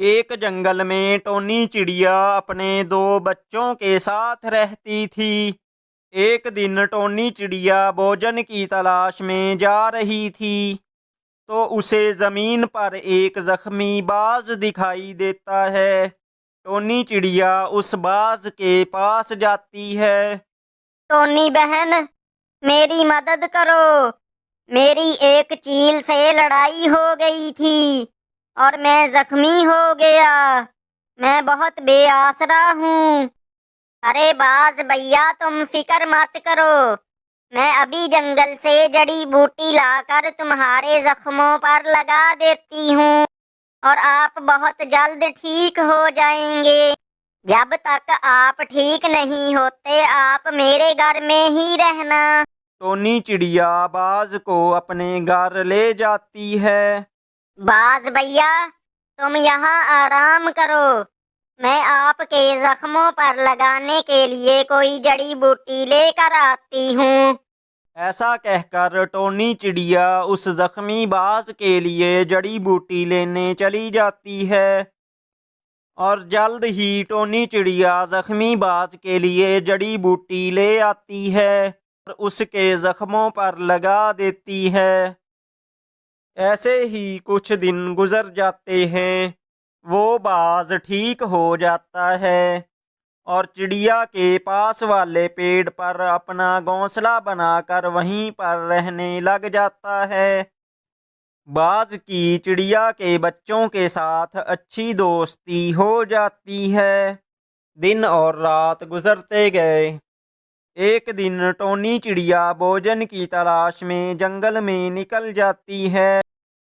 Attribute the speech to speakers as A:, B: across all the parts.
A: ایک جنگل میں ٹونی چڑیا اپنے دو بچوں کے ساتھ رہتی تھی۔ ایک دن ٹونی چڑیا بھوجن کی تلاش میں جا رہی تھی تو اسے زمین پر ایک زخمی باز دکھائی دیتا ہے۔ ٹونی چڑیا اس باز کے پاس جاتی ہے۔
B: ٹونی بہن، میری مدد کرو، میری ایک چیل سے لڑائی ہو گئی تھی اور میں زخمی ہو گیا، میں بہت بے آسرا ہوں۔ ارے باز بھیا، تم فکر مت کرو، میں ابھی جنگل سے جڑی بوٹی لا کر تمہارے زخموں پر لگا دیتی ہوں اور آپ بہت جلد ٹھیک ہو جائیں گے۔ جب تک آپ ٹھیک نہیں ہوتے آپ میرے گھر میں ہی رہنا۔
A: ٹونی چڑیا باز کو اپنے گھر لے جاتی ہے۔
B: باز بھیا، تم یہاں آرام کرو، میں آپ کے زخموں پر لگانے کے لیے کوئی جڑی بوٹی لے کر آتی ہوں۔
A: ایسا کہہ کر ٹونی چڑیا اس زخمی باز کے لیے جڑی بوٹی لینے چلی جاتی ہے اور جلد ہی ٹونی چڑیا زخمی باز کے لیے جڑی بوٹی لے آتی ہے اور اس کے زخموں پر لگا دیتی ہے۔ ایسے ہی کچھ دن گزر جاتے ہیں، وہ باز ٹھیک ہو جاتا ہے اور چڑیا کے پاس والے پیڑ پر اپنا گھونسلہ بنا کر وہیں پر رہنے لگ جاتا ہے۔ باز کی چڑیا کے بچوں کے ساتھ اچھی دوستی ہو جاتی ہے۔ دن اور رات گزرتے گئے۔ ایک دن ٹونی چڑیا بھوجن کی تلاش میں جنگل میں نکل جاتی ہے۔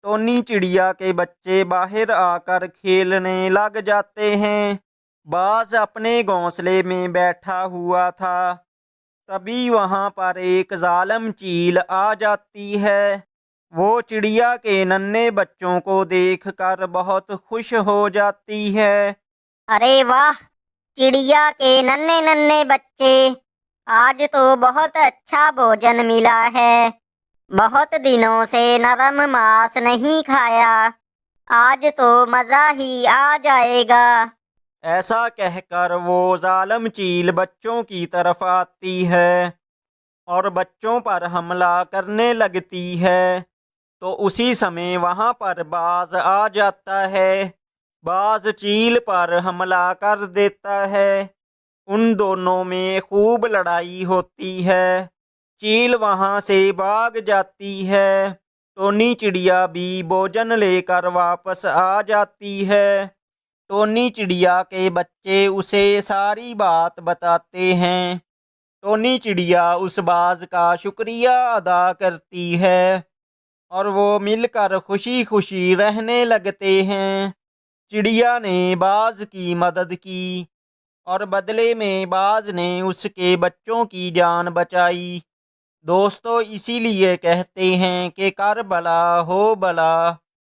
A: ٹونی چڑیا کے بچے باہر آ کر کھیلنے لگ جاتے ہیں۔ باز اپنے گھونسلے میں بیٹھا ہوا تھا، تبھی وہاں پر ایک ظالم چیل آ جاتی ہے۔ وہ چڑیا کے ننھے بچوں کو دیکھ کر بہت خوش ہو جاتی ہے۔
B: ارے واہ، چڑیا کے ننھے ننھے بچے، آج تو بہت اچھا بھوجن ملا ہے، بہت دنوں سے نرم ماس نہیں کھایا، آج تو مزہ ہی آ جائے گا۔
A: ایسا کہہ کر وہ ظالم چیل بچوں کی طرف آتی ہے اور بچوں پر حملہ کرنے لگتی ہے تو اسی سمے وہاں پر باز آ جاتا ہے۔ باز چیل پر حملہ کر دیتا ہے۔ ان دونوں میں خوب لڑائی ہوتی ہے۔ چیل وہاں سے بھاگ جاتی ہے۔ ٹونی چڑیا بھی بھوجن لے کر واپس آ جاتی ہے۔ ٹونی چڑیا کے بچے اسے ساری بات بتاتے ہیں۔ ٹونی چڑیا اس باز کا شکریہ ادا کرتی ہے اور وہ مل کر خوشی خوشی رہنے لگتے ہیں۔ چڑیا نے باز کی مدد کی اور بدلے میں باز نے اس کے بچوں کی جان بچائی۔ دوستو، اسی لیے کہتے ہیں کہ کر بھلا ہو بھلا۔